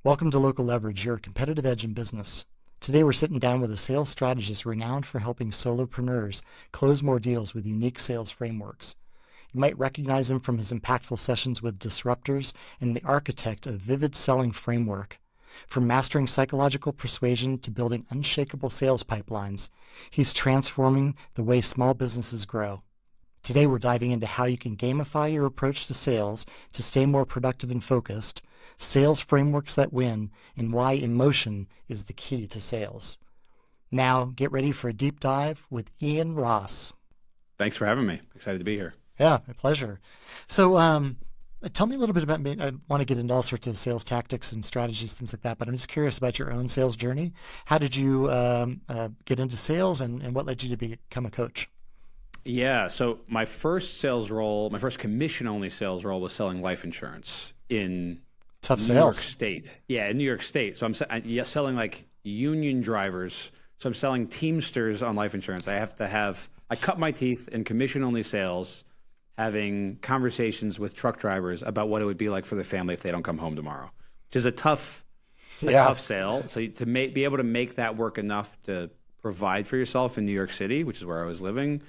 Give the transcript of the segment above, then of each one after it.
Welcome to Local Leverage, your competitive edge in business. Today we're sitting down with a sales strategist renowned for helping solopreneurs close more deals with unique sales frameworks. You might recognize him from his impactful sessions with Disruptors and the architect of vivid selling framework. From mastering psychological persuasion to building unshakable sales pipelines, he's transforming the way small businesses grow. Today we're diving into how you can gamify your approach to sales to stay more productive and focused, sales frameworks that win, and why emotion is the key to sales. Now, get ready for a deep dive with Ian Ross. Thanks for having me. Excited to be here. Yeah, my pleasure. So tell me a little bit about me. I want to get into all sorts of sales tactics and strategies, things like that, but I'm just curious about your own sales journey. How did you get into sales and what led you to become a coach? Yeah, so my first sales role, my first commission-only sales role was selling life insurance in Tough New sales. York State. Yeah, in New York State. So I'm selling like union drivers. So I'm selling Teamsters on life insurance. I cut my teeth in commission-only sales, having conversations with truck drivers about what it would be like for their family if they don't come home tomorrow, which is a tough sale. So to be able to make that work enough to provide for yourself in New York City, which is where I was living,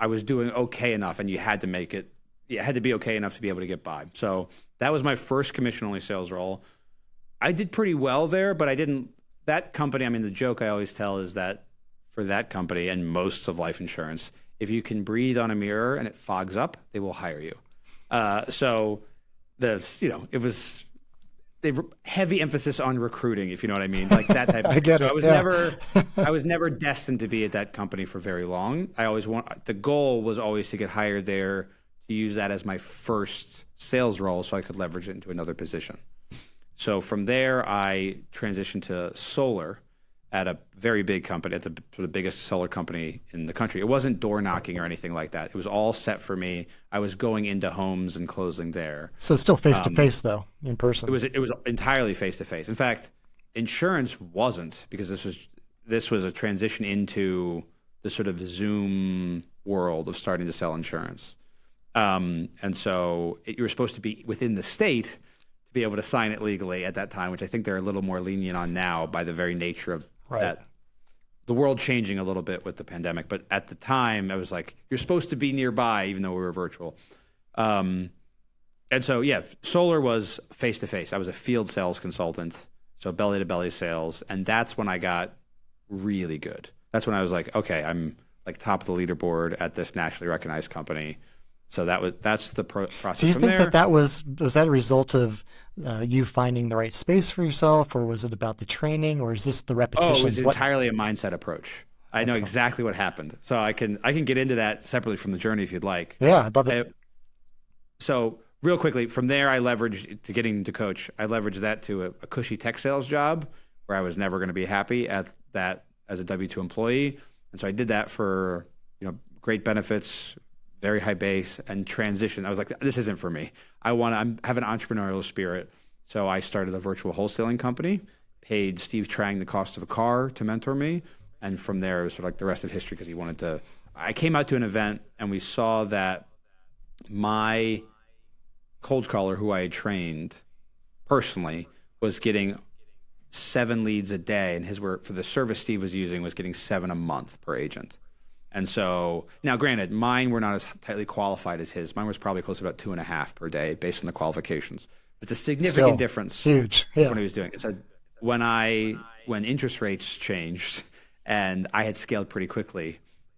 I was doing okay enough, and you had to be okay enough to be able to get by. So that was my first commission-only sales role. I did pretty well there, but that company, the joke I always tell is that for that company and most of life insurance, if you can breathe on a mirror and it fogs up, they will hire you. So it was heavy emphasis on recruiting, if you know what I mean, like that type of I get it. I was never destined to be at that company for very long. The goal was always to get hired there, to use that as my first sales role so I could leverage it into another position. So from there, I transitioned to solar at a very big company, at the biggest solar company in the country. It wasn't door knocking or anything like that. It was all set for me. I was going into homes and closing there. So still face-to-face, though, in person. It was entirely face-to-face. In fact, insurance wasn't, because this was a transition into the sort of Zoom world of starting to sell insurance. And so you were supposed to be within the state to be able to sign it legally at that time, which I think they're a little more lenient on now by the very nature of that. The world changing a little bit with the pandemic. But at the time, I was like, you're supposed to be nearby, even though we were virtual. And so, yeah, solar was face-to-face. I was a field sales consultant, so belly-to-belly sales. And that's when I got really good. That's when I was like, okay, I'm like top of the leaderboard at this nationally recognized company. So that's the process. Do you from think there. that was that a result of you finding the right space for yourself, or was it about the training, or is this the repetitions? Oh, it was entirely a mindset approach. I know exactly what happened. So I can get into that separately from the journey if you'd like. Yeah, I'd love it. So real quickly, from there I leveraged to getting to coach. I leveraged that to a cushy tech sales job where I was never going to be happy at that as a W-2 employee. And so I did that for great benefits, very high base, and transition. I was like, this isn't for me. I have an entrepreneurial spirit. So I started a virtual wholesaling company, paid Steve Trang the cost of a car to mentor me. And from there, it was sort of like the rest of history, because I came out to an event and we saw that my cold caller, who I had trained personally, was getting 7 leads a day. And for the service Steve was using, was getting 7 a month per agent. And so now, granted, mine were not as tightly qualified as his. Mine was probably close to about 2.5 per day based on the qualifications. It's a significant difference. Huge. Yeah. When he was doing it. So when interest rates changed and I had scaled pretty quickly,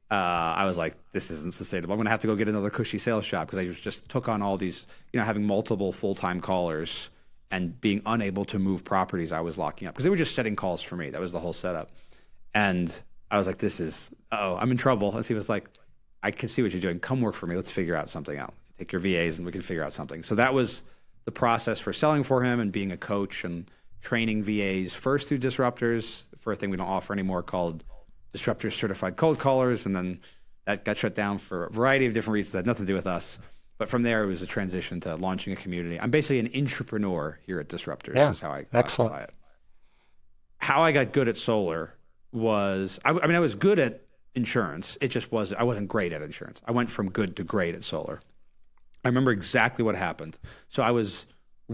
I was like, this isn't sustainable. I'm going to have to go get another cushy sales shop, because I just took on all these, having multiple full-time callers and being unable to move properties I was locking up, because they were just setting calls for me. That was the whole setup. And I was like, I'm in trouble. And he was like, I can see what you're doing. Come work for me. Let's figure out something out. Take your VAs and we can figure out something. So that was the process for selling for him and being a coach and training VAs, first through Disruptors for a thing we don't offer anymore called Disruptors Certified Cold Callers. And then that got shut down for a variety of different reasons that had nothing to do with us. But from there, it was a transition to launching a community. I'm basically an intrapreneur here at Disruptors. Yeah, is how I excellent. classify it. How I got good at solar was, I was good at insurance. I wasn't great at insurance. I went from good to great at solar. I remember exactly what happened. So I was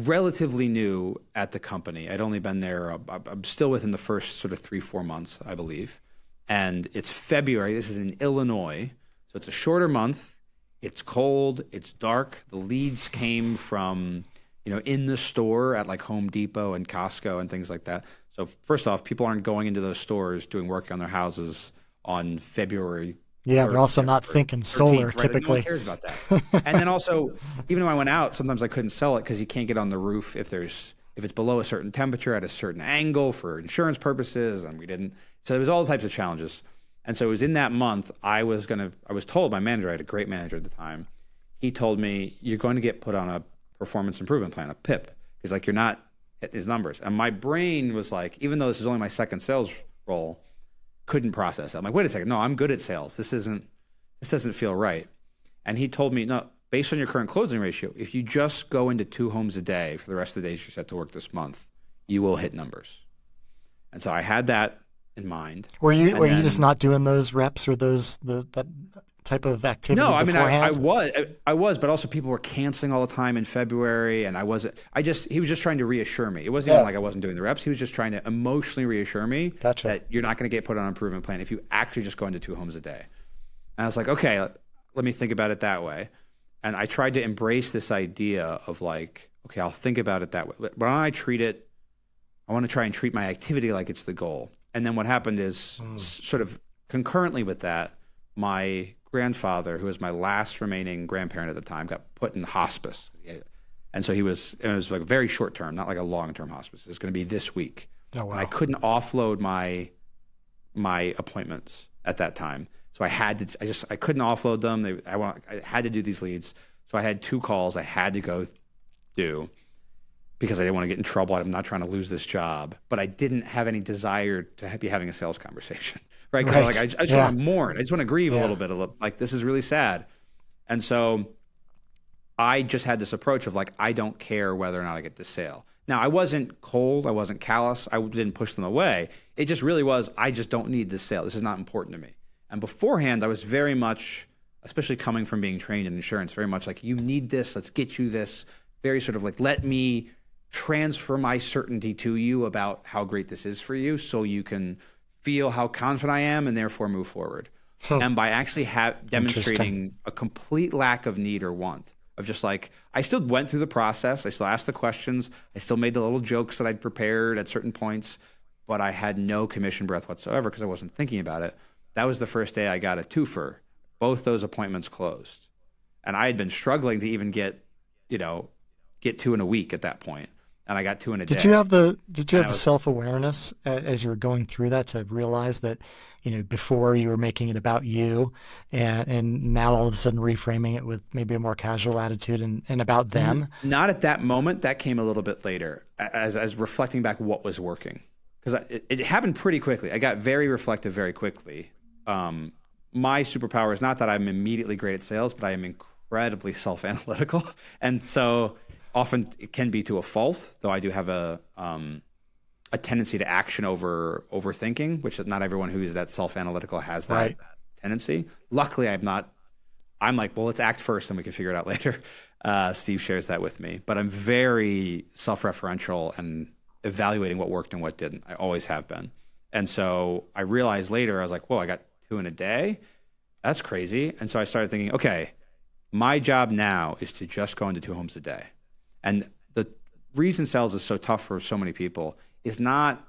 relatively new at the company. I'd only been there, I'm still within the first sort of 3-4 months, I believe. And it's February. This is in Illinois. So it's a shorter month. It's cold. It's dark. The leads came from, in the store at like Home Depot and Costco and things like that. So first off, people aren't going into those stores doing work on their houses on February. Yeah, they're also not thinking solar 13th, right? typically. Like, no one cares about that. And then also, even when I went out, sometimes I couldn't sell it because you can't get on the roof if it's below a certain temperature at a certain angle for insurance purposes, and we didn't. So there was all types of challenges. And so it was in that month I was told, my manager, I had a great manager at the time, he told me, you're going to get put on a performance improvement plan, a PIP. He's like, you're not hitting his numbers. And my brain was like, even though this is only my second sales role, couldn't process it. I'm like, wait a second, no, I'm good at sales. This doesn't feel right. And he told me, no, based on your current closing ratio, if you just go into 2 homes a day for the rest of the days you're set to work this month, you will hit numbers. And so I had that in mind. Were you just not doing those reps or that type of activity? No, I mean, beforehand? I was, but also people were canceling all the time in February, and he was just trying to reassure me. It wasn't even like I wasn't doing the reps. He was just trying to emotionally reassure me that you're not going to get put on an improvement plan if you actually just go into 2 homes a day. And I was like, okay, let me think about it that way. And I tried to embrace this idea of like, okay, I'll think about it that way. But when I want to try and treat my activity like it's the goal. And then what happened is sort of concurrently with that, my grandfather, who was my last remaining grandparent at the time, got put in hospice. And so it was like very short term, not like a long term hospice. It's going to be this week. Oh, wow. And I couldn't offload my appointments at that time. So I couldn't offload them. I had to do these leads. So I had 2 calls I had to go do because I didn't want to get in trouble. I'm not trying to lose this job, but I didn't have any desire to be having a sales conversation, right? Because like, I just want to mourn. I just want to grieve a little bit. Like, this is really sad. And so I just had this approach of like, I don't care whether or not I get this sale. Now, I wasn't cold. I wasn't callous. I didn't push them away. It just really was, I just don't need this sale. This is not important to me. And beforehand, I was very much, especially coming from being trained in insurance, very much like, you need this. Let's get you this. Very sort of like, let me transfer my certainty to you about how great this is for you so you can feel how confident I am and therefore move forward. And by actually demonstrating a complete lack of need or want, of just like, I still went through the process. I still asked the questions. I still made the little jokes that I'd prepared at certain points, but I had no commission breath whatsoever because I wasn't thinking about it. That was the first day I got a twofer. Both those appointments closed. And I had been struggling to even get 2 in a week at that point. And I got 2 in a day. Did you have the self-awareness as you were going through that to realize that, before you were making it about you and now all of a sudden reframing it with maybe a more casual attitude and about them? Not at that moment. That came a little bit later as reflecting back what was working. Because it happened pretty quickly. I got very reflective very quickly. My superpower is not that I'm immediately great at sales, but I am incredibly self-analytical. And so often it can be to a fault, though I do have a tendency to action over overthinking, which not everyone who is that self-analytical has that tendency. Luckily, I'm not. I'm like, well, let's act first and we can figure it out later. Steve shares that with me. But I'm very self-referential and evaluating what worked and what didn't. I always have been. And so I realized later, I was like, whoa, I got 2 in a day? That's crazy. And so I started thinking, okay, my job now is to just go into 2 homes a day. And the reason sales is so tough for so many people is not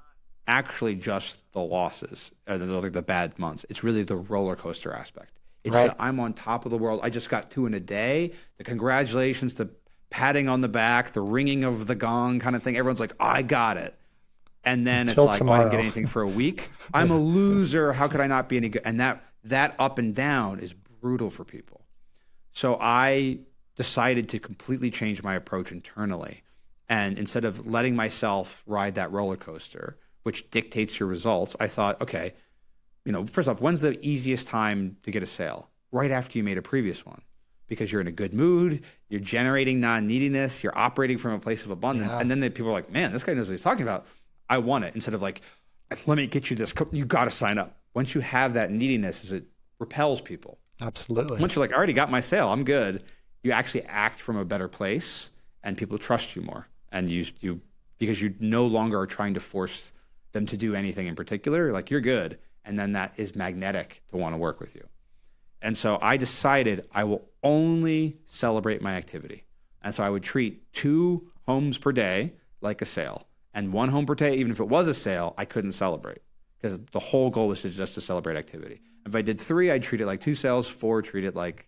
actually just the losses or the bad months. It's really the roller coaster aspect. It's that I'm on top of the world. I just got 2 in a day. The congratulations, the patting on the back, the ringing of the gong kind of thing. Everyone's like, I got it. And then Until it's like, tomorrow. I didn't get anything for a week. I'm a loser. How could I not be any good? And that up and down is brutal for people. So I decided to completely change my approach internally. And instead of letting myself ride that roller coaster, which dictates your results, I thought, okay, first off, when's the easiest time to get a sale? Right after you made a previous one, because you're in a good mood, you're generating non-neediness, you're operating from a place of abundance. And then people are like, man, this guy knows what he's talking about. I want it. Instead of like, let me get you this, you got to sign up. Once you have that neediness, it repels people. Absolutely. Once you're like, I already got my sale, I'm good. You actually act from a better place and people trust you more. And you because you no longer are trying to force them to do anything in particular, like you're good. And then that is magnetic to want to work with you. And so I decided I will only celebrate my activity. And so I would treat 2 homes per day like a sale, and 1 home per day, even if it was a sale, I couldn't celebrate because the whole goal was just to celebrate activity. If I did 3, I'd treat it like 2 sales, 4, treat it like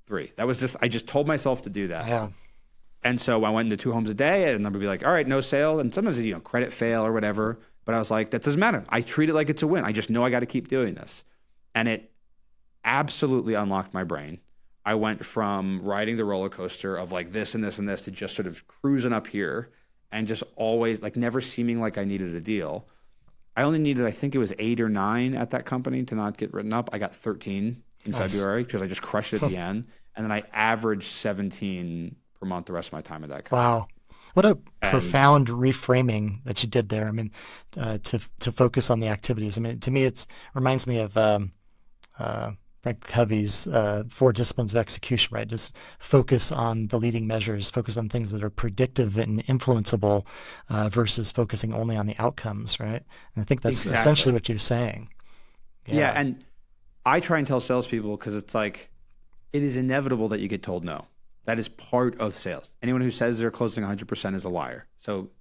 3. That was I just told myself to do that. Yeah. And so I went into 2 homes a day, and then would be like, all right, no sale. And sometimes, credit fail or whatever. But I was like, that doesn't matter. I treat it like it's a win. I just know I got to keep doing this. And it absolutely unlocked my brain. I went from riding the roller coaster of like this and this and this to just sort of cruising up here and just always like never seeming like I needed a deal. I only needed, I think it was 8 or 9 at that company to not get written up. I got 13 in February because I just crushed it at the end. And then I averaged 17 per month the rest of my time at that company. Wow. What a profound reframing that you did there. I mean, to focus on the activities. I mean, to me, it reminds me of Frank Covey's 4 disciplines of execution, right? Just focus on the leading measures, focus on things that are predictive and influenceable versus focusing only on the outcomes, right? And I think that's essentially what you're saying. Yeah, and I try and tell salespeople because it's like, it is inevitable that you get told no. That is part of sales. Anyone who says they're closing 100% is a liar. So,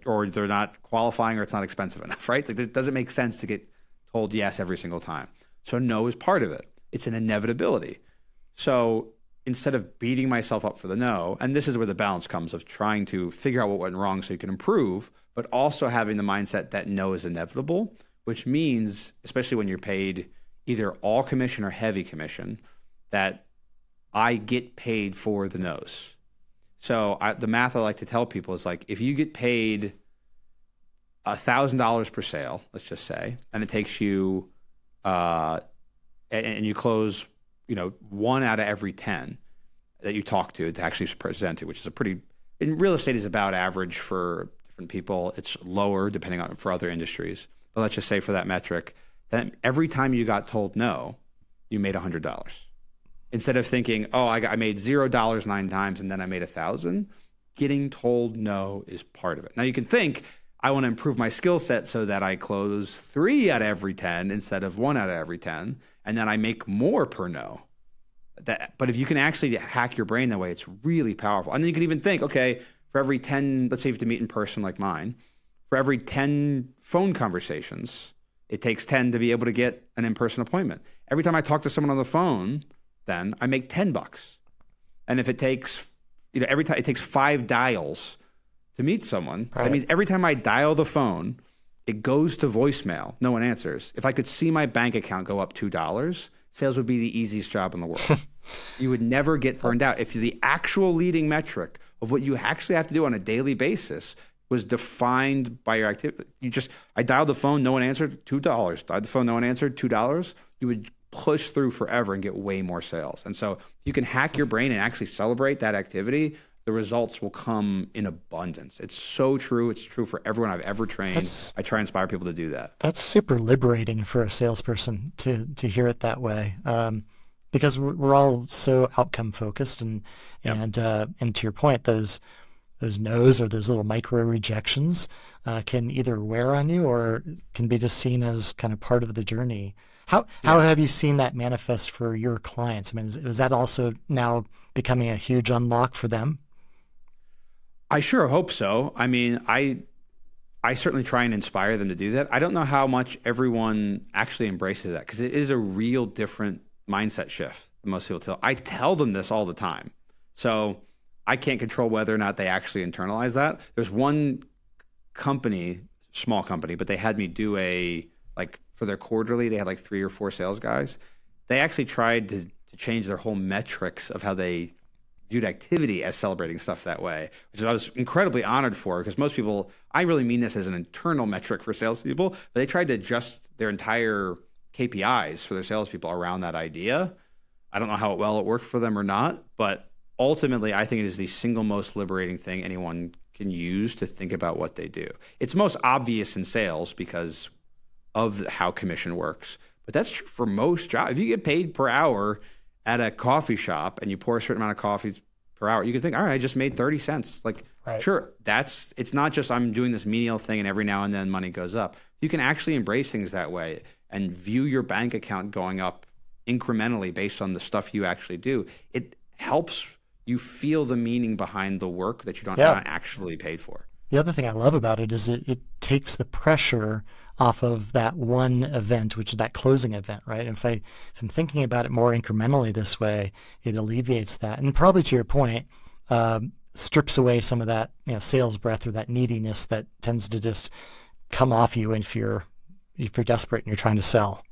or they're not qualifying or it's not expensive enough, right? Like, it doesn't make sense to get told yes every single time. So no is part of it. It's an inevitability. So instead of beating myself up for the no, and this is where the balance comes of trying to figure out what went wrong so you can improve, but also having the mindset that no is inevitable, which means, especially when you're paid either all commission or heavy commission, that I get paid for the no's. So the math I like to tell people is like, if you get paid $1,000 per sale, let's just say, and it takes you, and you close, 1 out of every 10 that you talk to actually present to, which is in real estate is about average for different people. It's lower depending on for other industries. But let's just say for that metric, then every time you got told no, you made $100. Instead of thinking, I made $0 9 times and then I made 1,000, getting told no is part of it. Now you can think, I want to improve my skill set so that I close 3 out of every 10 instead of 1 out of every 10, and then I make more per no. But if you can actually hack your brain that way, it's really powerful. And then you can even think, okay, for every 10, let's say you have to meet in person like mine, for every 10 phone conversations, it takes 10 to be able to get an in-person appointment. Every time I talk to someone on the phone, then I make $10. And if it takes, every time it takes 5 dials to meet someone, right. That means every time I dial the phone, it goes to voicemail. No one answers. If I could see my bank account go up $2, sales would be the easiest job in the world. You would never get burned out. If the actual leading metric of what you actually have to do on a daily basis was defined by your activity, I dialed the phone, no one answered, $2. Dialed the phone, no one answered, $2. You would push through forever and get way more sales. And so if you can hack your brain and actually celebrate that activity, the results will come in abundance. It's so true. It's true for everyone I've ever trained. I try and inspire people to do that. That's super liberating for a salesperson to hear it that way, because we're all so outcome focused, and to your point, those no's or those little micro rejections can either wear on you or can be just seen as kind of part of the journey. How have you seen that manifest for your clients? I mean, is that also now becoming a huge unlock for them? I sure hope so. I mean, I certainly try and inspire them to do that. I don't know how much everyone actually embraces that because it is a real different mindset shift than most people I tell them this all the time. So I can't control whether or not they actually internalize that. There's one company, small company, but they had me do for their quarterly, they had like 3 or 4 sales guys. They actually tried to change their whole metrics of how they viewed activity as celebrating stuff that way, which I was incredibly honored for because most people, I really mean this as an internal metric for salespeople, but they tried to adjust their entire KPIs for their salespeople around that idea. I don't know how well it worked for them or not, but ultimately I think it is the single most liberating thing anyone can use to think about what they do. It's most obvious in sales because of how commission works. But that's true for most jobs. If you get paid per hour at a coffee shop and you pour a certain amount of coffee per hour, you can think, all right, I just made 30 cents. Like, Right. sure, it's not just I'm doing this menial thing and every now and then money goes up. You can actually embrace things that way and view your bank account going up incrementally based on the stuff you actually do. It helps you feel the meaning behind the work that you're not actually paid for. The other thing I love about it is it takes the pressure off of that one event, which is that closing event, right? If I'm thinking about it more incrementally this way, it alleviates that. And probably to your point, strips away some of that, sales breath or that neediness that tends to just come off you if you're desperate and you're trying to sell.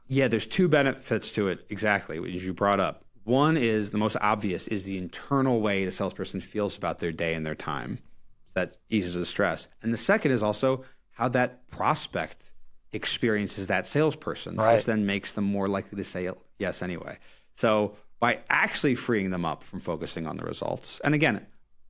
Yeah, there's two benefits to it, exactly, as you brought up. One is, the most obvious, is the internal way the salesperson feels about their day and their time. That eases the stress. And the second is also how that prospect experiences that salesperson, which then makes them more likely to say yes anyway. So by actually freeing them up from focusing on the results, and again,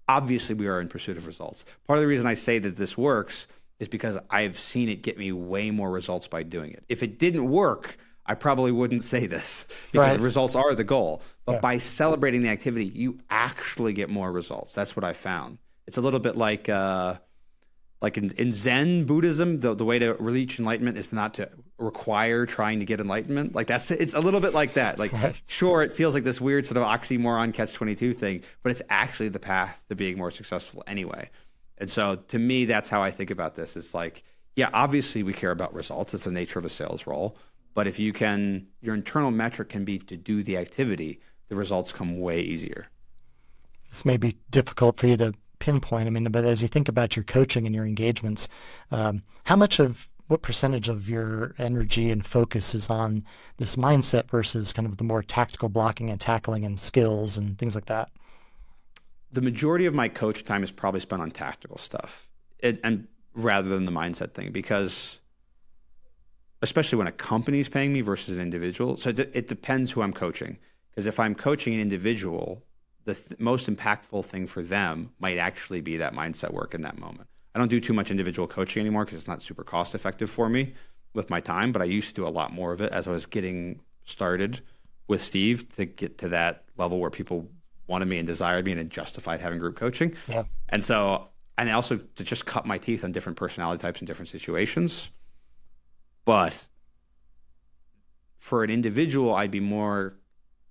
obviously we are in pursuit of results. Part of the reason I say that this works is because I've seen it get me way more results by doing it. If it didn't work, I probably wouldn't say this, because the results are the goal. But by celebrating the activity, you actually get more results. That's what I found. It's a little bit like in Zen Buddhism, the way to reach enlightenment is not to require trying to get enlightenment. It's a little bit like that. Sure, it feels like this weird sort of oxymoron catch-22 thing, but it's actually the path to being more successful anyway. And so to me, that's how I think about this. It's like, yeah, obviously we care about results. It's the nature of a sales role. But if your internal metric can be to do the activity, the results come way easier. This may be difficult for you to pinpoint, but as you think about your coaching and your engagements, what percentage of your energy and focus is on this mindset versus kind of the more tactical blocking and tackling and skills and things like that? The majority of my coach time is probably spent on tactical stuff, and rather than the mindset thing, because especially when a company is paying me versus an individual. So it depends who I'm coaching. Because if I'm coaching an individual, the most impactful thing for them might actually be that mindset work in that moment. I don't do too much individual coaching anymore because it's not super cost effective for me with my time, but I used to do a lot more of it as I was getting started with Steve to get to that level where people wanted me and desired me and justified having group coaching. Yeah. And also to just cut my teeth on different personality types in different situations. But for an individual, I'd be more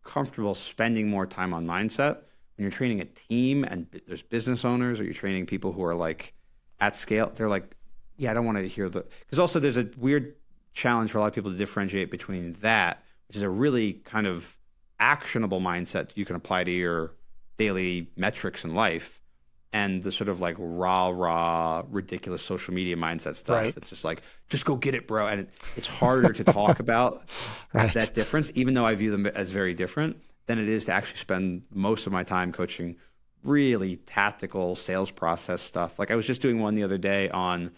comfortable spending more time on mindset. When you're training a team and there's business owners, or you're training people who are like at scale, they're like, yeah, I don't want to hear because also there's a weird challenge for a lot of people to differentiate between that, which is a really kind of actionable mindset you can apply to your daily metrics in life, and the sort of like raw, ridiculous social media mindset stuff. Right. It's just like, just go get it, bro. And it's harder to talk about that difference, even though I view them as very different, than it is to actually spend most of my time coaching really tactical sales process stuff. Like I was just doing one the other day on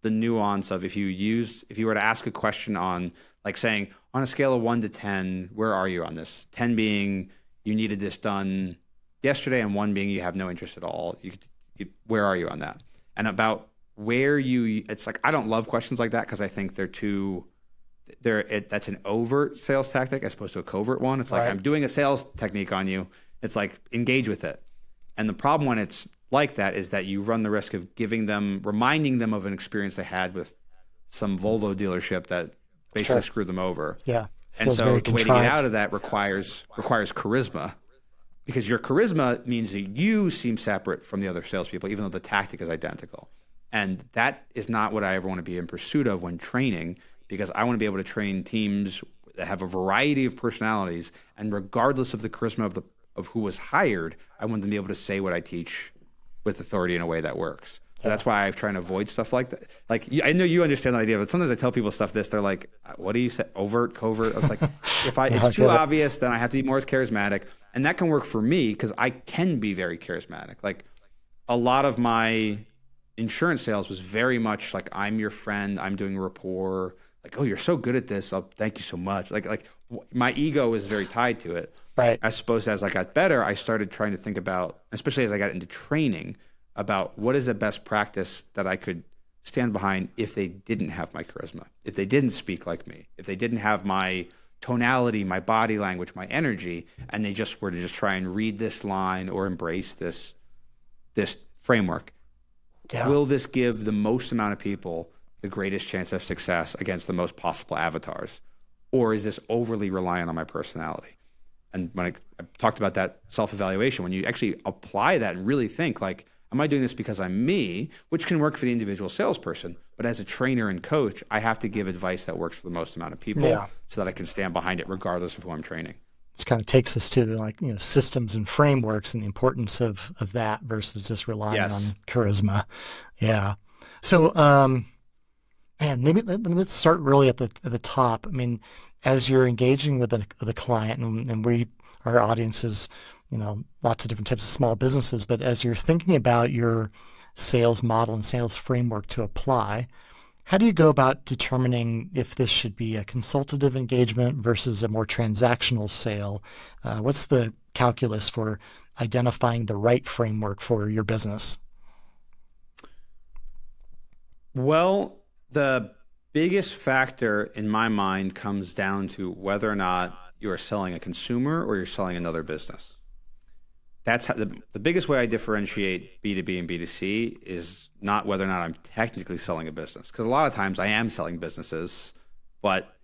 the nuance of if you were to ask a question on, like, saying on a scale of 1 to 10, where are you on this? 10 being you needed this done yesterday, and 1 being you have no interest at all. Where are you on that? And about where it's like, I don't love questions like that because I think that's an overt sales tactic as opposed to a covert one. It's like, I'm doing a sales technique on you. It's like, engage with it. And the problem when it's like that is that you run the risk of reminding them of an experience they had with some Volvo dealership that basically screwed them over. Yeah. And so the way to get out of that requires charisma. Because your charisma means that you seem separate from the other salespeople, even though the tactic is identical. And that is not what I ever want to be in pursuit of when training, because I want to be able to train teams that have a variety of personalities, and regardless of the charisma of who was hired, I want them to be able to say what I teach with authority in a way that works. So that's why I'm trying to avoid stuff like that. Like, I know you understand the idea, but sometimes I tell people stuff they're like, what do you say? Overt, covert? I was like, it's too obvious, then I have to be more charismatic. And that can work for me because I can be very charismatic. Like, a lot of my insurance sales was very much like, I'm your friend, I'm doing rapport. Like, oh, you're so good at this. Oh, thank you so much. Like my ego is very tied to it. Right. I suppose as I got better, I started trying to think about, especially as I got into training, about what is the best practice that I could stand behind if they didn't have my charisma, if they didn't speak like me, if they didn't have my tonality, my body language, my energy, and they just were to just try and read this line or embrace this framework. Yeah. Will this give the most amount of people the greatest chance of success against the most possible avatars? Or is this overly reliant on my personality? And when I talked about that self-evaluation, when you actually apply that and really think like, am I doing this because I'm me, which can work for the individual salesperson, but as a trainer and coach, I have to give advice that works for the most amount of people so that I can stand behind it regardless of who I'm training. This kind of takes us to like, systems and frameworks and the importance of that versus just relying on charisma. Yeah. So, man, maybe let's start really at the top. I mean, as you're engaging with a client, and our audience is, lots of different types of small businesses, but as you're thinking about your sales model and sales framework to apply, how do you go about determining if this should be a consultative engagement versus a more transactional sale? What's the calculus for identifying the right framework for your business? Well, the biggest factor in my mind comes down to whether or not you are selling a consumer or you're selling another business. That's how the biggest way I differentiate B2B and B2C is not whether or not I'm technically selling a business, because a lot of times I am selling businesses, but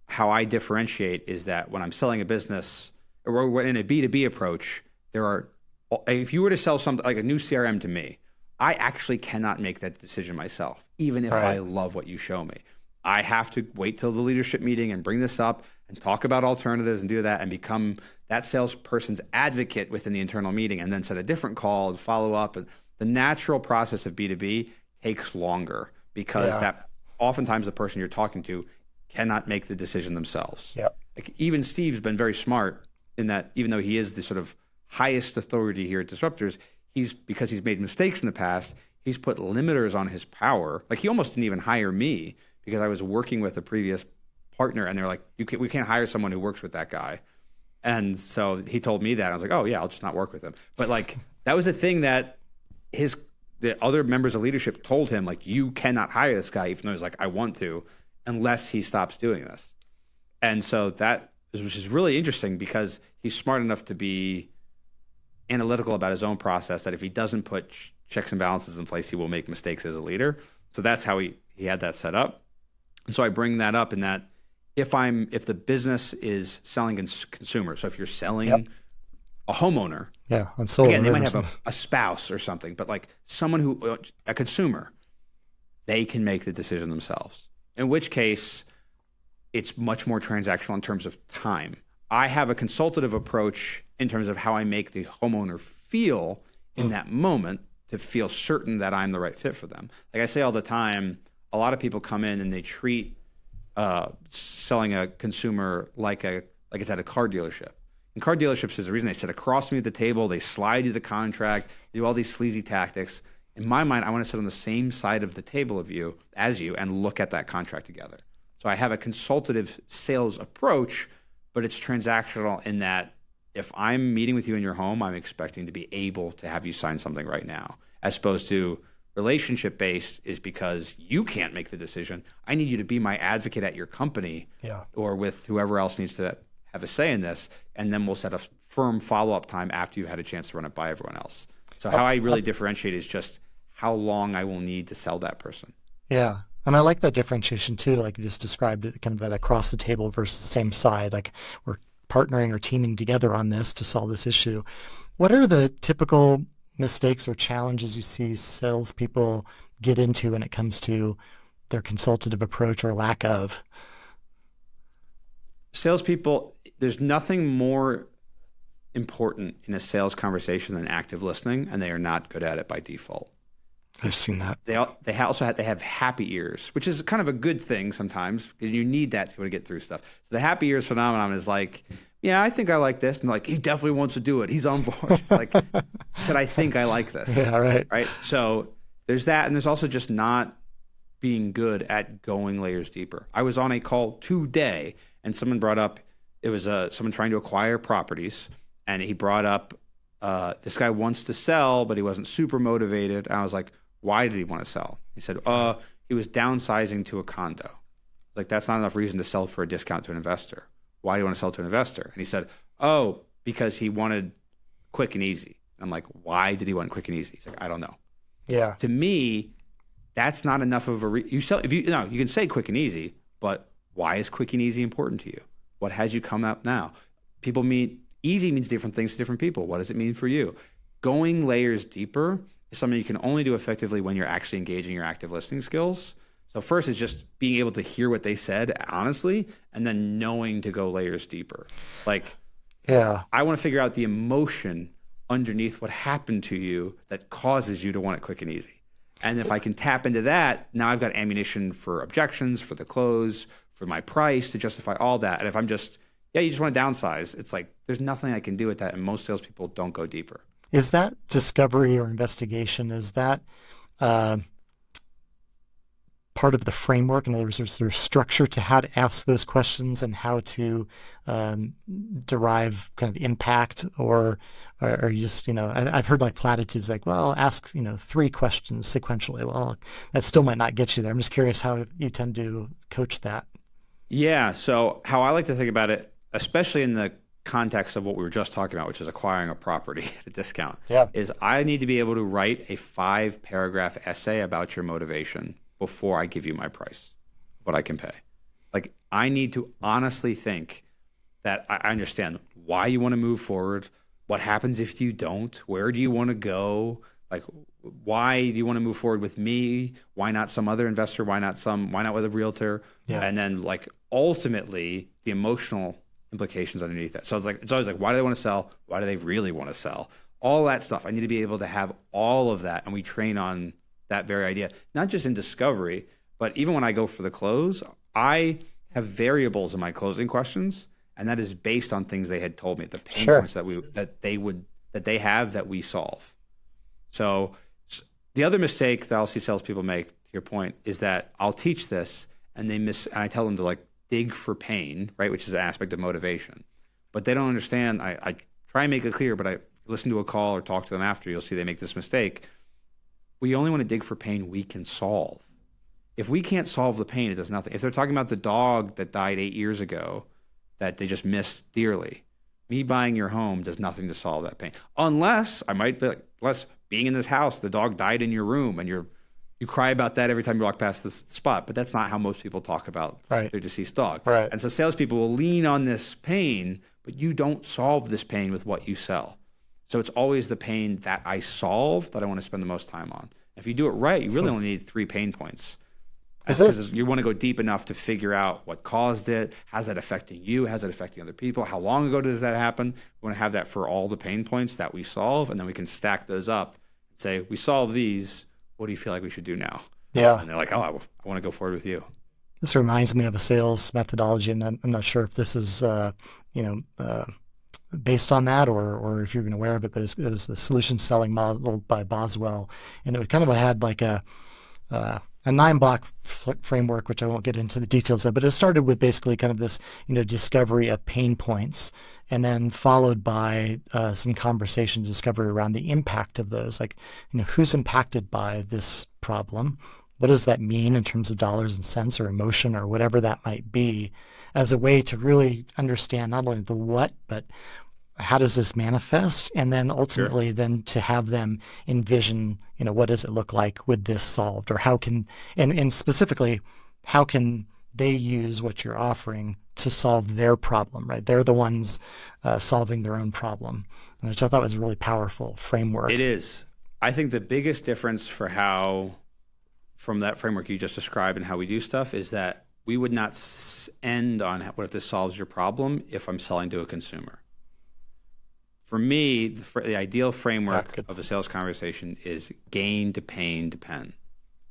how I differentiate is that when I'm selling a business or in a B2B approach, if you were to sell something like a new CRM to me, I actually cannot make that decision myself, even if I love what you show me. I have to wait till the leadership meeting and bring this up and talk about alternatives and do that and become that salesperson's advocate within the internal meeting, and then set a different call and follow up. And the natural process of B2B takes longer because that oftentimes the person you're talking to cannot make the decision themselves. Yep. Like even Steve's been very smart in that, even though he is the sort of highest authority here at Disruptors, because he's made mistakes in the past, he's put limiters on his power. Like he almost didn't even hire me because I was working with a previous partner, and they're like, we can't hire someone who works with that guy. And so he told me that. I was like, oh yeah, I'll just not work with him. But like that was a thing that the other members of leadership told him, like, you cannot hire this guy, even though he's like, I want to, unless he stops doing this. And so which is really interesting because he's smart enough to be analytical about his own process, that if he doesn't put checks and balances in place, he will make mistakes as a leader. So that's how he had that set up. And so I bring that up in that if the business is selling consumer, so if you're selling a homeowner, again, they might have a spouse or something, but like someone a consumer, they can make the decision themselves. In which case, it's much more transactional in terms of time. I have a consultative approach in terms of how I make the homeowner feel in that moment to feel certain that I'm the right fit for them. Like I say all the time, a lot of people come in and they treat selling a consumer like it's at a car dealership. And car dealerships is the reason they sit across from you at the table, they slide you the contract, do all these sleazy tactics. In my mind, I want to sit on the same side of the table as you and look at that contract together. So I have a consultative sales approach, but it's transactional in that if I'm meeting with you in your home, I'm expecting to be able to have you sign something right now, as opposed to relationship-based is because you can't make the decision. I need you to be my advocate at your company or with whoever else needs to have a say in this, and then we'll set a firm follow-up time after you've had a chance to run it by everyone else. So how I really differentiate is just how long I will need to sell that person. Yeah. And I like that differentiation too, like you just described it, kind of that across the table versus same side, like we're partnering or teaming together on this to solve this issue. What are the typical mistakes or challenges you see salespeople get into when it comes to their consultative approach or lack of? Salespeople, there's nothing more important in a sales conversation than active listening, and they are not good at it by default. I've seen that. They have happy ears, which is kind of a good thing sometimes. You need that to be able to get through stuff. So the happy ears phenomenon is like, yeah, I think I like this. And like, he definitely wants to do it. He's on board. Like, he said, I think I like this. Yeah, right. Right. So there's that. And there's also just not being good at going layers deeper. I was on a call today and someone brought up, it was someone trying to acquire properties. And he brought up, this guy wants to sell, but he wasn't super motivated. And I was like, why did he want to sell? He said, he was downsizing to a condo. Like, that's not enough reason to sell for a discount to an investor. Why do you want to sell to an investor? And he said, oh, because he wanted quick and easy. I'm like, why did he want quick and easy? He's like, I don't know. Yeah. To me, that's not enough of a you can say quick and easy, but why is quick and easy important to you? What has you come up now? People mean easy means different things to different people. What does it mean for you? Going layers deeper is something you can only do effectively when you're actually engaging your active listening skills. So first is just being able to hear what they said honestly, and then knowing to go layers deeper. Like, yeah, I want to figure out the emotion underneath what happened to you that causes you to want it quick and easy. And if I can tap into that, now I've got ammunition for objections, for the close, for my price, to justify all that. And if I'm just, yeah, you just want to downsize, it's like there's nothing I can do with that, and most salespeople don't go deeper. Is that discovery or investigation, is that part of the framework? In other words, there's structure to how to ask those questions and how to derive kind of impact, or you just, I've heard like platitudes like, well, ask, 3 questions sequentially. Well, that still might not get you there. I'm just curious how you tend to coach that. Yeah. So how I like to think about it, especially in the context of what we were just talking about, which is acquiring a property at a discount, is I need to be able to write a 5-paragraph essay about your motivation before I give you my price, what I can pay. Like, I need to honestly think that I understand why you want to move forward, what happens if you don't, where do you want to go, like, why do you want to move forward with me? Why not some other investor? Why not with a realtor? Yeah. And then, like, ultimately the emotional implications underneath that. So it's always like, why do they want to sell? Why do they really want to sell? All that stuff. I need to be able to have all of that, and we train on that very idea, not just in discovery, but even when I go for the close, I have variables in my closing questions, and that is based on things they had told me, the pain points that they have that we solve. So the other mistake that I'll see salespeople make, to your point, is that I'll teach this and and I tell them to, like, dig for pain, right, which is an aspect of motivation, but they don't understand. I try and make it clear, but I listen to a call or talk to them after, you'll see they make this mistake. We only want to dig for pain we can solve. If we can't solve the pain, it does nothing. If they're talking about the dog that died 8 years ago that they just missed dearly, me buying your home does nothing to solve that pain. Unless being in this house, the dog died in your room, and you cry about that every time you walk past this spot. But that's not how most people talk about their deceased dog. Right. And so salespeople will lean on this pain, but you don't solve this pain with what you sell. So it's always the pain that I solve that I want to spend the most time on. If you do it right, you really only need 3 pain points. Because you want to go deep enough to figure out what caused it. How's that affecting you? How's it affecting other people? How long ago does that happen? We want to have that for all the pain points that we solve, and then we can stack those up and say, we solve these. What do you feel like we should do now? Yeah. And they're like, oh, I want to go forward with you. This reminds me of a sales methodology, and I'm not sure if this is, based on that, or if you're even aware of it, but it was the solution selling model by Boswell, and it kind of had like a 9-block framework, which I won't get into the details of, but it started with basically kind of this, discovery of pain points, and then followed by some conversation discovery around the impact of those, like, who's impacted by this problem? What does that mean in terms of dollars and cents or emotion or whatever that might be, as a way to really understand not only the what, but how does this manifest? And then ultimately then to have them envision, what does it look like with this solved, or how can, and specifically, how can they use what you're offering to solve their problem, right? They're the ones solving their own problem, which I thought was a really powerful framework. It is. I think the biggest difference from that framework you just described and how we do stuff is that we would not end on what if this solves your problem if I'm selling to a consumer. For me, the ideal framework of the sales conversation is gain to pain to pen.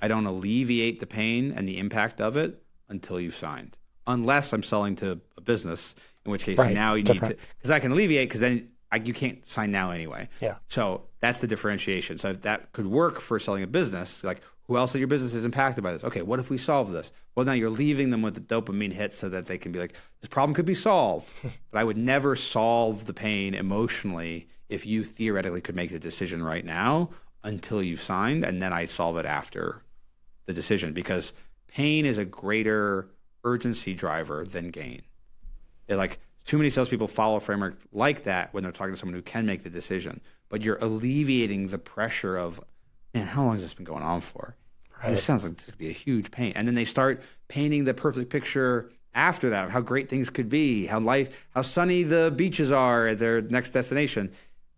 I don't alleviate the pain and the impact of it until you've signed, unless I'm selling to a business, in which case now you need to, because I can alleviate, because then you can't sign now anyway. Yeah. So that's the differentiation. So if that could work for selling a business, like, who else in your business is impacted by this? Okay, what if we solve this? Well, now you're leaving them with the dopamine hit so that they can be like, this problem could be solved. But I would never solve the pain emotionally if you theoretically could make the decision right now until you've signed, and then I solve it after the decision, because pain is a greater urgency driver than gain. Like too many salespeople follow a framework like that when they're talking to someone who can make the decision, but you're alleviating the pressure of, man, how long has this been going on for? Right. This sounds like this could be a huge pain. And then they start painting the perfect picture after that of how great things could be, how sunny the beaches are at their next destination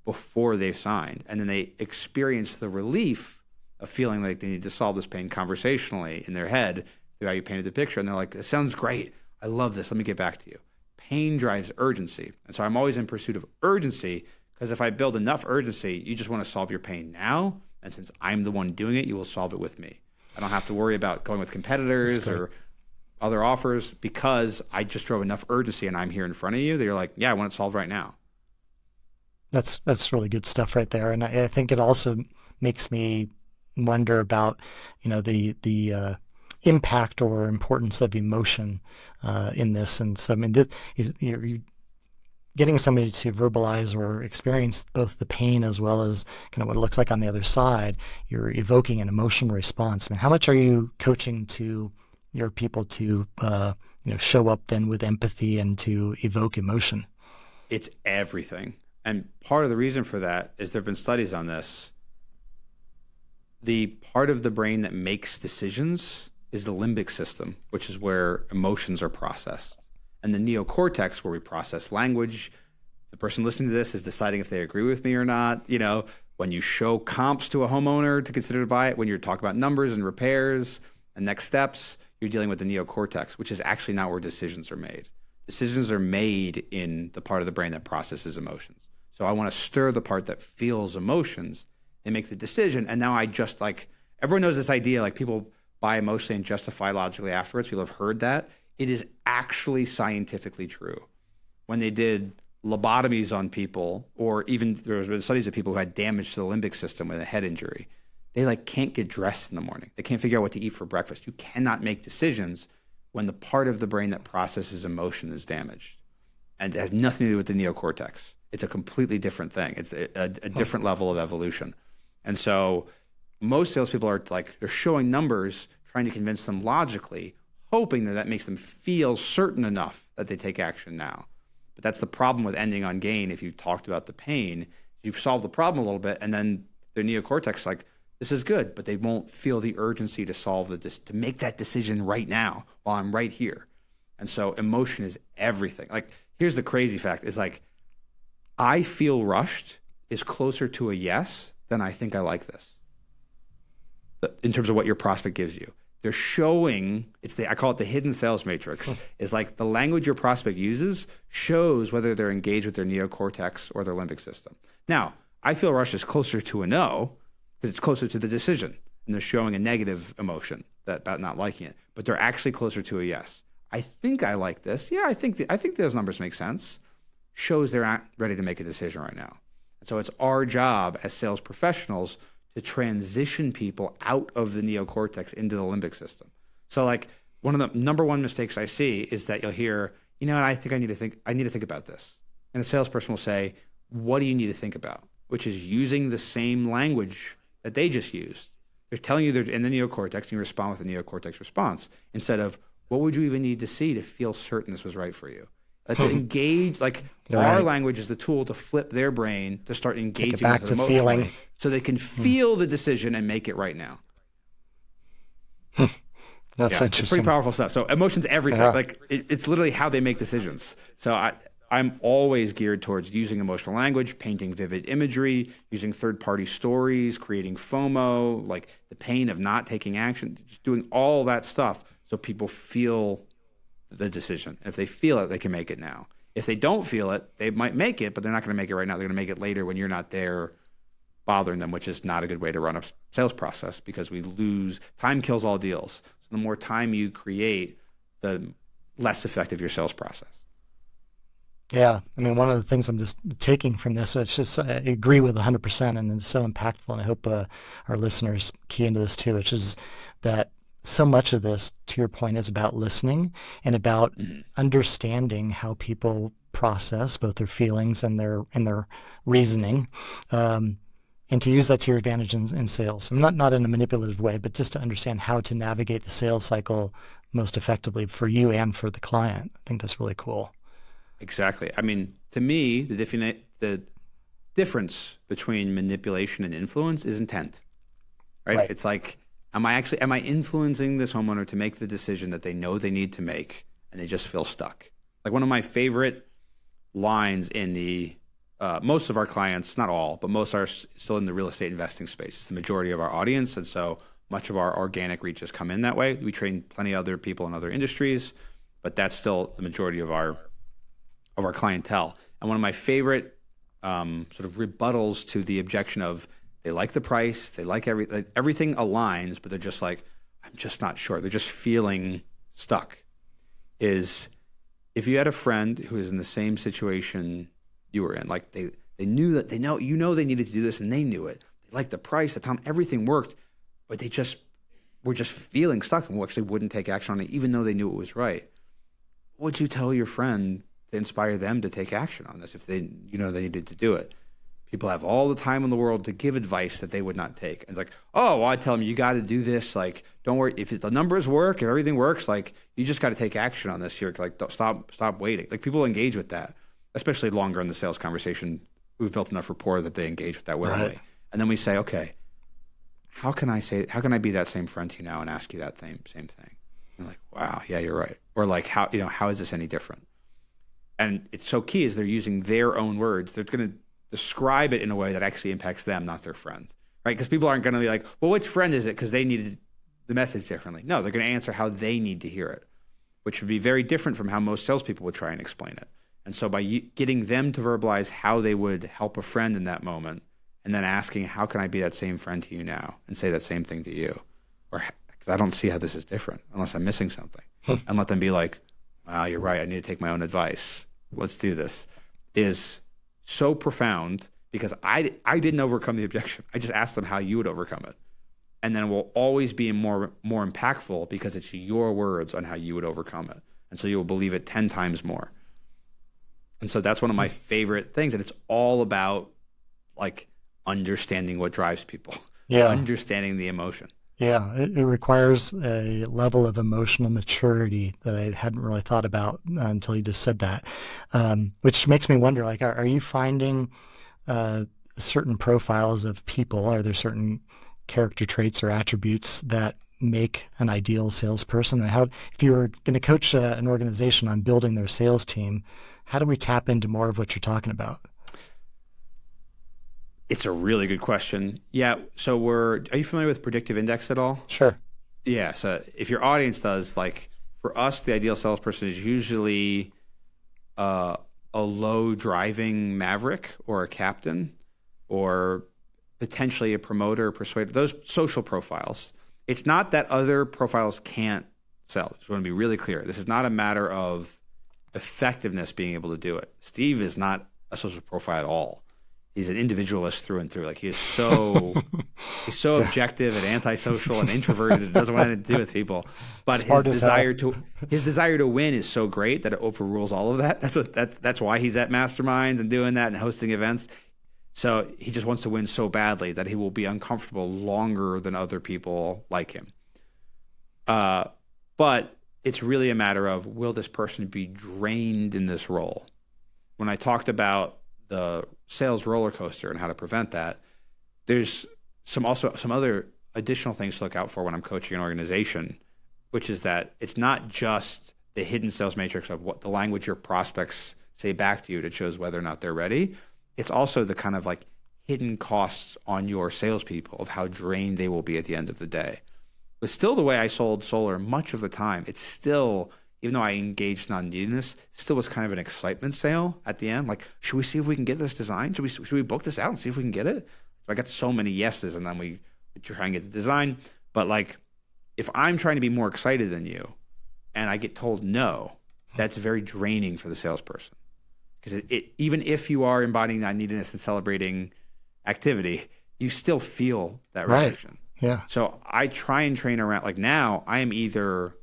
before they've signed. And then they experience the relief of feeling like they need to solve this pain conversationally in their head through how you painted the picture. And they're like, it sounds great. I love this. Let me get back to you. Pain drives urgency. And so I'm always in pursuit of urgency, because if I build enough urgency, you just want to solve your pain now. And since I'm the one doing it, you will solve it with me. I don't have to worry about going with competitors or other offers, because I just drove enough urgency and I'm here in front of you that you're like, yeah, I want it solved right now. That's really good stuff right there. And I think it also makes me wonder about, the impact or importance of emotion in this. And so, I mean, you're getting somebody to verbalize or experience both the pain as well as kind of what it looks like on the other side. You're evoking an emotional response. I mean, how much are you coaching to your people to show up then with empathy and to evoke emotion? It's everything. And part of the reason for that is there have been studies on this. The part of the brain that makes decisions is the limbic system, which is where emotions are processed. And the neocortex, where we process language. The person listening to this is deciding if they agree with me or not. When you show comps to a homeowner to consider to buy it, when you're talking about numbers and repairs and next steps, you're dealing with the neocortex, which is actually not where decisions are made. Decisions are made in the part of the brain that processes emotions. So I want to stir the part that feels emotions and make the decision. And now I just everyone knows this idea, people buy emotionally and justify logically afterwards. People have heard that. It is actually scientifically true. When they did lobotomies on people, or even there was been studies of people who had damage to the limbic system with a head injury, they can't get dressed in the morning. They can't figure out what to eat for breakfast. You cannot make decisions when the part of the brain that processes emotion is damaged. And it has nothing to do with the neocortex. It's a completely different thing. It's a different level of evolution. And so most salespeople are they're showing numbers, trying to convince them logically, hoping that makes them feel certain enough that they take action now. But that's the problem with ending on gain. If you talked about the pain, you solve the problem a little bit, and then their neocortex this is good, but they won't feel the urgency to to make that decision right now while I'm right here. And so emotion is everything. Here's the crazy fact is I feel rushed is closer to a yes than I think I like this. In terms of what your prospect gives you. They're showing, I call it the hidden sales matrix, is the language your prospect uses shows whether they're engaged with their neocortex or their limbic system. Now, I feel rushed is closer to a no, because it's closer to the decision, and they're showing a negative emotion about not liking it, but they're actually closer to a yes. I think I like this. Yeah, I think those numbers make sense. Shows they're not ready to make a decision right now. And so it's our job as sales professionals to transition people out of the neocortex into the limbic system. So one of the number one mistakes I see is that you'll hear, I think I need to think about this. And a salesperson will say, what do you need to think about? Which is using the same language that they just used. They're telling you they're in the neocortex, and you respond with a neocortex response instead of, what would you even need to see to feel certain this was right for you? Let's engage, our language is the tool to flip their brain to start engaging Take it back with to emotionally, feeling. so they can feel the decision and make it right now. That's interesting. It's pretty powerful stuff. So emotion's everything. Yeah. It's literally how they make decisions. So I'm always geared towards using emotional language, painting vivid imagery, using third-party stories, creating FOMO, the pain of not taking action, just doing all that stuff so people feel the decision. If they feel it, they can make it now. If they don't feel it, they might make it, but they're not going to make it right now. They're going to make it later when you're not there bothering them, which is not a good way to run a sales process, because we lose time, kills all deals. So the more time you create, the less effective your sales process. Yeah. I mean, one of the things I'm just taking from this, it's just, I agree with 100%, and it's so impactful. And I hope our listeners key into this too, which is that so much of this, to your point, is about listening and about understanding how people process both their feelings and their reasoning, and to use that to your advantage in sales. I'm not in a manipulative way, but just to understand how to navigate the sales cycle most effectively for you and for the client. I think that's really cool. Exactly. I mean, to me, the difference between manipulation and influence is intent, right? It's like, am I influencing this homeowner to make the decision that they know they need to make and they just feel stuck? Like one of my favorite lines in the, most of our clients, not all, but most are still in the real estate investing space. It's the majority of our audience. And so much of our organic reaches come in that way. We train plenty of other people in other industries, but that's still the majority of our clientele. And one of my favorite sort of rebuttals to the objection of they like the price, they like everything aligns, but they're just like, I'm just not sure. They're just feeling stuck. Is if you had a friend who is in the same situation you were in, like they knew that they needed to do this and they knew it. They liked the price, the time, everything worked, but they just were just feeling stuck and actually wouldn't take action on it, even though they knew it was right. What would you tell your friend to inspire them to take action on this if they they needed to do it? People have all the time in the world to give advice that they would not take. And it's like, oh, well, I tell them, you got to do this. Like, don't worry. If the numbers work, if everything works, like, you just got to take action on this here. Like, don't stop waiting. Like, people engage with that, especially longer in the sales conversation. We've built enough rapport that they engage with that willingly. Right. And then we say, okay, how can I be that same friend to you now and ask you that same thing? And like, wow, yeah, you're right. Or like, how is this any different? And it's so key is they're using their own words. They're going to describe it in a way that actually impacts them, not their friend, right? Because people aren't going to be like, well, which friend is it? Because they needed the message differently. No, they're going to answer how they need to hear it, which would be very different from how most salespeople would try and explain it. And so by getting them to verbalize how they would help a friend in that moment, and then asking, how can I be that same friend to you now and say that same thing to you? Or because I don't see how this is different unless I'm missing something. And let them be like, wow, you're right. I need to take my own advice. Let's do this. Is so profound because I didn't overcome the objection. I just asked them how you would overcome it. And then it will always be more impactful because it's your words on how you would overcome it. And so you will believe it 10 times more. And so that's one of my favorite things. And it's all about like understanding what drives people. Yeah. Understanding the emotion. Yeah, it requires a level of emotional maturity that I hadn't really thought about until you just said that, which makes me wonder, like, are you finding certain profiles of people? Are there certain character traits or attributes that make an ideal salesperson? And how, if you were going to coach an organization on building their sales team, how do we tap into more of what you're talking about? It's a really good question. Yeah. So are you familiar with predictive index at all? Sure. Yeah. So if your audience does, like for us, the ideal salesperson is usually a low driving maverick or a captain or potentially a promoter, or persuader, those social profiles. It's not that other profiles can't sell. I just want to be really clear. This is not a matter of effectiveness being able to do it. Steve is not a social profile at all. He's an individualist through and through. Like he's so objective and antisocial and introverted and doesn't want anything to do with people. But his desire to win is so great that it overrules all of that. That's why he's at masterminds and doing that and hosting events. So he just wants to win so badly that he will be uncomfortable longer than other people like him. But it's really a matter of, will this person be drained in this role? When I talked about the sales roller coaster and how to prevent that, there's some other additional things to look out for when I'm coaching an organization, which is that it's not just the hidden sales matrix of what the language your prospects say back to you that shows whether or not they're ready. It's also the kind of like hidden costs on your salespeople of how drained they will be at the end of the day. But still, the way I sold solar much of the time, it's still, even though I engaged non-neediness, still was kind of an excitement sale at the end. Like, should we see if we can get this design? Should we book this out and see if we can get it? So I got so many yeses, and then we try and get the design. But like, if I'm trying to be more excited than you, and I get told no, that's very draining for the salesperson. Because even if you are embodying that neediness and celebrating activity, you still feel that reaction. Right. Yeah. So I try and train around, like now I am either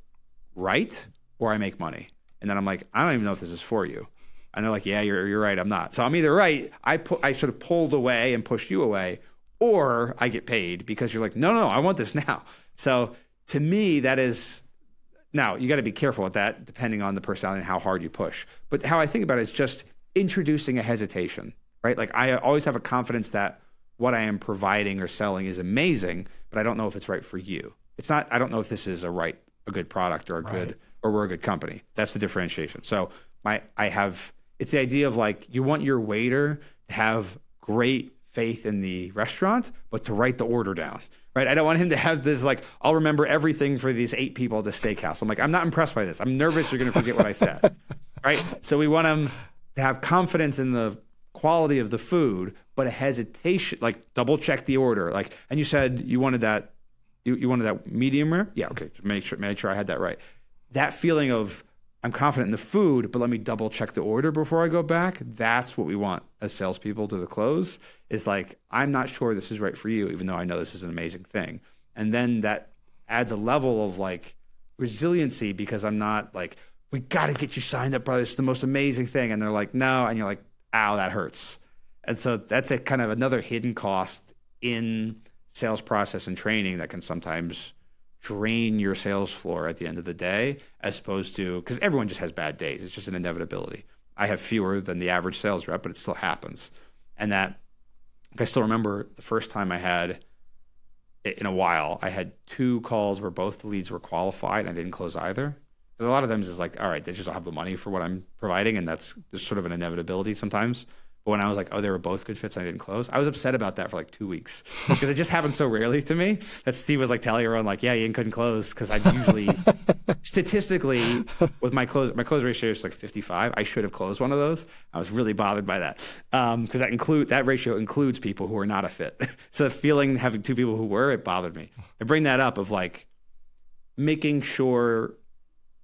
right or I make money. And then I'm like, I don't even know if this is for you. And they're like, yeah, you're right, I'm not. So I'm either right, I sort of pulled away and pushed you away, or I get paid because you're like, no, I want this now. So to me, that is Now, you got to be careful with that depending on the personality and how hard you push. But how I think about it is just introducing a hesitation, right? Like I always have a confidence that what I am providing or selling is amazing, but I don't know if it's right for you. It's not, I don't know if this is a good product or we're a good company. That's the differentiation. So it's the idea of like, you want your waiter to have great faith in the restaurant, but to write the order down, right? I don't want him to have this, like, I'll remember everything for these 8 people at the steakhouse. I'm like, I'm not impressed by this. I'm nervous you're going to forget what I said, right? So we want him to have confidence in the quality of the food, but a hesitation, like double check the order. Like, and you said you wanted that, you wanted that medium rare? Yeah, okay. Make sure I had that right. That feeling of, I'm confident in the food, but let me double check the order before I go back. That's what we want as salespeople to the close, is like, I'm not sure this is right for you, even though I know this is an amazing thing. And then that adds a level of like resiliency, because I'm not like, we got to get you signed up, brother. It's the most amazing thing. And they're like, no. And you're like, ow, that hurts. And so that's a kind of another hidden cost in sales process and training that can sometimes drain your sales floor at the end of the day, as opposed to, because everyone just has bad days. It's just an inevitability. I have fewer than the average sales rep, but it still happens. And that, I still remember the first time I had, in a while, I had 2 calls where both the leads were qualified and I didn't close either. Because a lot of them is like, all right, they just don't have the money for what I'm providing, and that's just sort of an inevitability sometimes. But when I was like, oh, they were both good fits and I didn't close, I was upset about that for like 2 weeks, because it just happened so rarely to me that Steve was like telling everyone like, yeah, Ian couldn't close, because I usually, statistically, with my close ratio is like 55. I should have closed one of those. I was really bothered by that, because that ratio includes people who are not a fit. So the feeling having 2 people who were, it bothered me. I bring that up of like making sure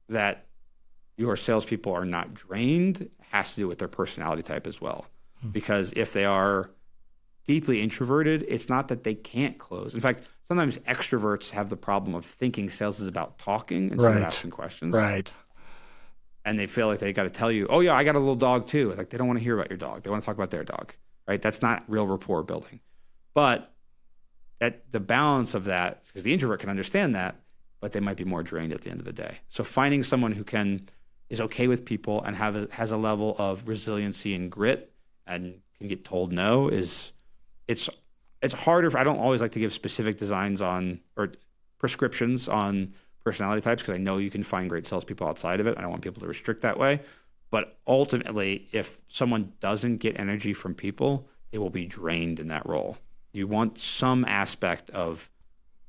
that your salespeople are not drained has to do with their personality type as well. Because if they are deeply introverted, it's not that they can't close. In fact, sometimes extroverts have the problem of thinking sales is about talking instead of asking questions. Right. And they feel like they got to tell you, oh yeah, I got a little dog too. It's like, they don't want to hear about your dog. They want to talk about their dog, right? That's not real rapport building. But that the balance of that, because the introvert can understand that, but they might be more drained at the end of the day. So finding someone who is okay with people and has a level of resiliency and grit and can get told no it's harder. I don't always like to give specific designs on or prescriptions on personality types, because I know you can find great salespeople outside of it. I don't want people to restrict that way. But ultimately, if someone doesn't get energy from people, they will be drained in that role. You want some aspect of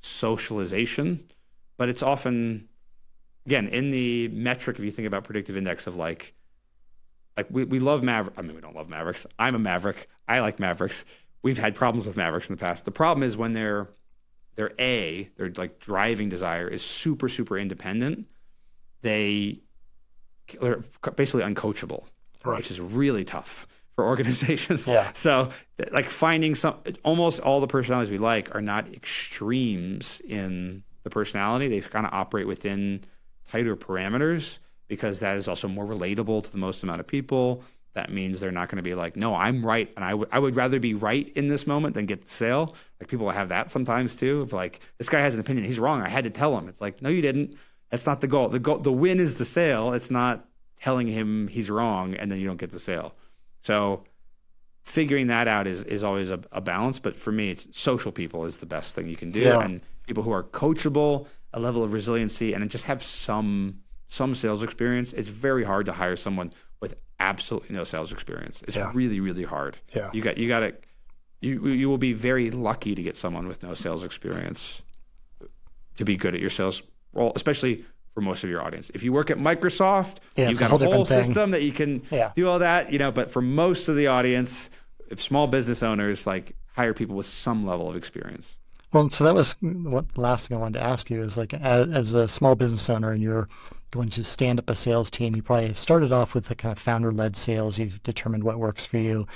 socialization, but it's often, again, in the metric, if you think about predictive index of like we love Maverick. I mean, we don't love Mavericks. I'm a Maverick. I like Mavericks. We've had problems with Mavericks in the past. The problem is when their like driving desire is super, super independent, they're basically uncoachable, right, which is really tough for organizations. Yeah. So like finding almost all the personalities we like are not extremes in the personality. They kind of operate within tighter parameters, because that is also more relatable to the most amount of people. That means they're not going to be like, no, I'm right, and I would rather be right in this moment than get the sale. Like people have that sometimes too, of like, this guy has an opinion, he's wrong, I had to tell him. It's like, no, you didn't. That's not the goal. The win is the sale. It's not telling him he's wrong and then you don't get the sale. So figuring that out is always a balance. But for me, it's social people is the best thing you can do. Yeah. And people who are coachable, a level of resiliency, and just have some sales experience. It's very hard to hire someone with absolutely no sales experience. It's really, really hard. Yeah. You will be very lucky to get someone with no sales experience to be good at your sales role, especially for most of your audience. If you work at Microsoft, you've got a whole system that you can do all that, but for most of the audience, if small business owners, like, hire people with some level of experience. Well, so that was what the last thing I wanted to ask you is, like, as a small business owner and you're going to stand up a sales team, you probably have started off with the kind of founder-led sales. You've determined what works for you.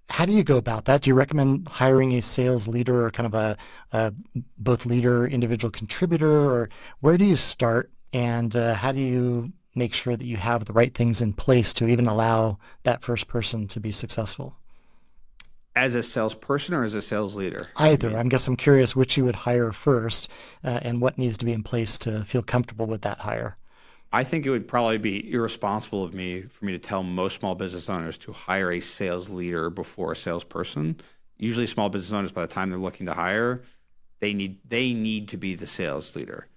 How do you go about that? Do you recommend hiring a sales leader or kind of a both leader, individual contributor, or where do you start? And how do you make sure that you have the right things in place to even allow that first person to be successful? As a salesperson or as a sales leader? Either. I guess I'm curious which you would hire first, and what needs to be in place to feel comfortable with that hire. I think it would probably be irresponsible of me for me to tell most small business owners to hire a sales leader before a salesperson. Usually small business owners, by the time they're looking to hire, they need to be the sales leader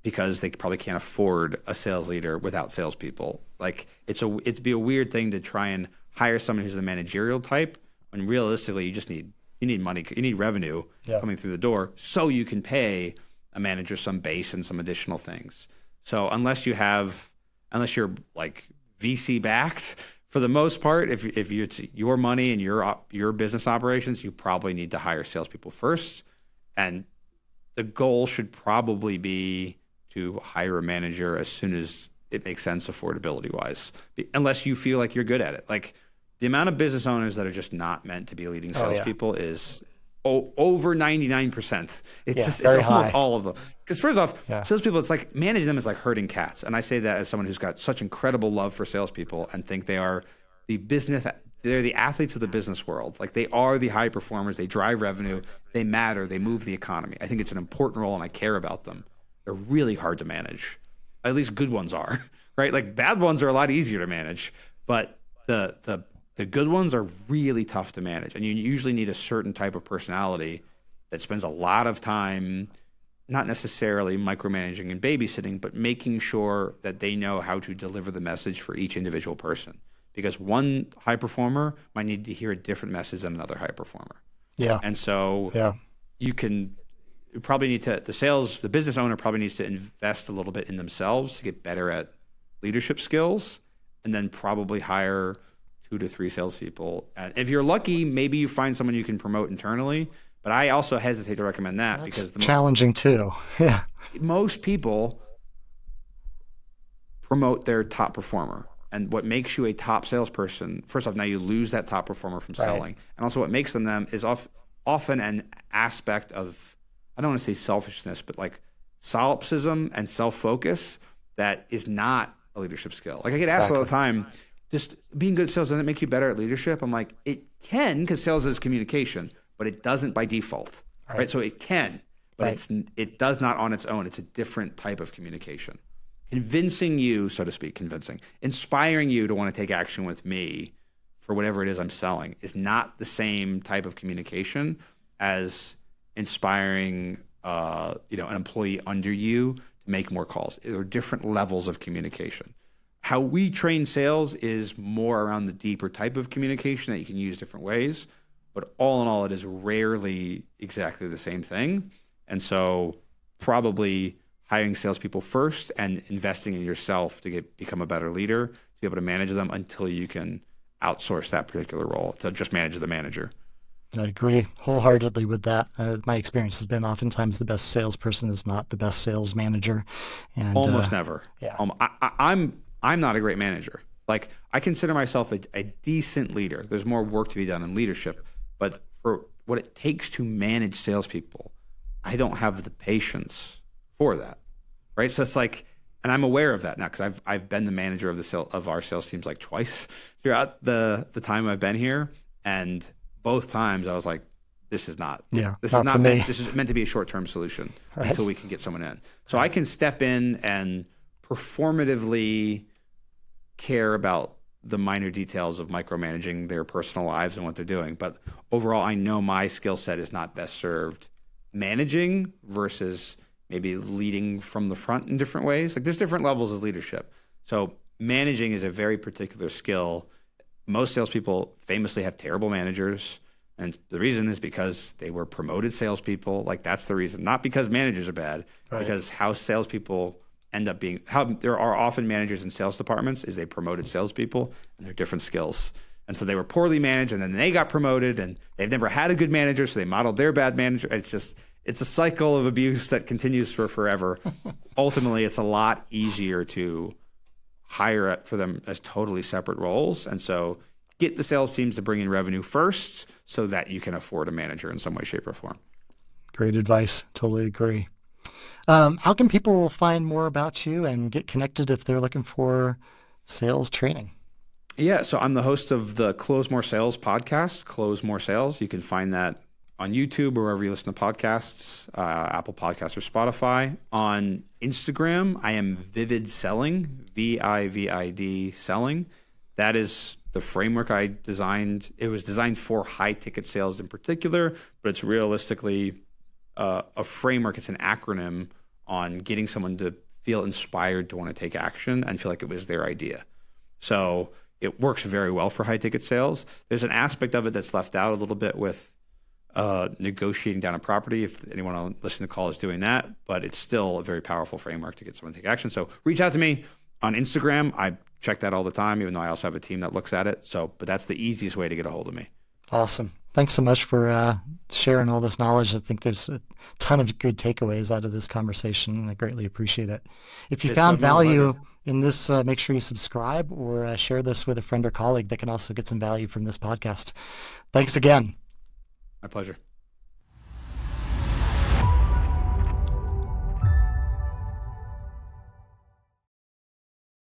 because they probably can't afford a sales leader without salespeople. Like it'd be a weird thing to try and hire someone who's the managerial type when realistically you need money, you need revenue coming through the door so you can pay a manager some base and some additional things. So unless you're like VC backed, for the most part, if it's your money and your business operations, you probably need to hire salespeople first. And the goal should probably be to hire a manager as soon as it makes sense affordability wise, unless you feel like you're good at it. Like the amount of business owners that are just not meant to be leading salespeople is over 99%. It's almost high. all of them. Because first off, salespeople, it's like managing them is like herding cats. And I say that as someone who's got such incredible love for salespeople and think they are they're the athletes of the business world. Like they are the high performers. They drive revenue. They matter. They move the economy. I think it's an important role and I care about them. They're really hard to manage. At least good ones are, right? Like bad ones are a lot easier to manage, but the good ones are really tough to manage. And you usually need a certain type of personality that spends a lot of time, not necessarily micromanaging and babysitting, but making sure that they know how to deliver the message for each individual person. Because one high performer might need to hear a different message than another high performer. Yeah. And so you probably need to, the business owner probably needs to invest a little bit in themselves to get better at leadership skills, and then probably hire 2 to 3 salespeople. And if you're lucky, maybe you find someone you can promote internally. But I also hesitate to recommend that because challenging too. Yeah. Most people promote their top performer. And what makes you a top salesperson, first off, now you lose that top performer from selling. And also what makes them is often an aspect of, I don't want to say selfishness, but like solipsism and self-focus that is not a leadership skill. Like I get asked all the time, just being good at sales, doesn't it make you better at leadership? I'm like, it can, because sales is communication, but it doesn't by default, right? So it can, but it does not on its own. It's a different type of communication. Convincing you, so to speak, inspiring you to want to take action with me for whatever it is I'm selling is not the same type of communication as inspiring, an employee under you to make more calls. There are different levels of communication. How we train sales is more around the deeper type of communication that you can use different ways, but all in all, it is rarely exactly the same thing. And so probably hiring salespeople first and investing in yourself to become a better leader, to be able to manage them until you can outsource that particular role to just manage the manager. I agree wholeheartedly with that. My experience has been oftentimes the best salesperson is not the best sales manager. And almost never. Yeah. I'm not a great manager. Like I consider myself a decent leader. There's more work to be done in leadership, but for what it takes to manage salespeople, I don't have the patience for that. Right. So it's like, and I'm aware of that now because I've been the manager of our sales teams like twice throughout the time I've been here. And both times I was like, this is not meant to be a short-term solution until we can get someone in. So I can step in and performatively care about the minor details of micromanaging their personal lives and what they're doing. But overall, I know my skill set is not best served managing versus maybe leading from the front in different ways. Like there's different levels of leadership. So managing is a very particular skill. Most salespeople famously have terrible managers. And the reason is because they were promoted salespeople. Like that's the reason, not because managers are bad, because how salespeople end up being, how there are often managers in sales departments is they promoted salespeople and they're different skills. And so they were poorly managed and then they got promoted and they've never had a good manager. So they modeled their bad manager. It's a cycle of abuse that continues for forever. Ultimately, it's a lot easier to hire for them as totally separate roles. And so get the sales teams to bring in revenue first so that you can afford a manager in some way, shape, or form. Great advice. Totally agree. How can people find more about you and get connected if they're looking for sales training? Yeah, so I'm the host of the Close More Sales podcast, Close More Sales. You can find that on YouTube or wherever you listen to podcasts, Apple Podcasts or Spotify. On Instagram, I am Vivid Selling, VIVID Selling. That is the framework I designed. It was designed for high ticket sales in particular, but it's realistically a framework. It's an acronym on getting someone to feel inspired to want to take action and feel like it was their idea. So it works very well for high ticket sales. There's an aspect of it that's left out a little bit with negotiating down a property. If anyone on listening to the call is doing that, but it's still a very powerful framework to get someone to take action. So reach out to me on Instagram. I check that all the time, even though I also have a team that looks at it. So, but that's the easiest way to get a hold of me. Awesome. Thanks so much for sharing all this knowledge. I think there's a ton of good takeaways out of this conversation, and I greatly appreciate it. If you found value in this, make sure you subscribe or share this with a friend or colleague that can also get some value from this podcast. Thanks again. My pleasure.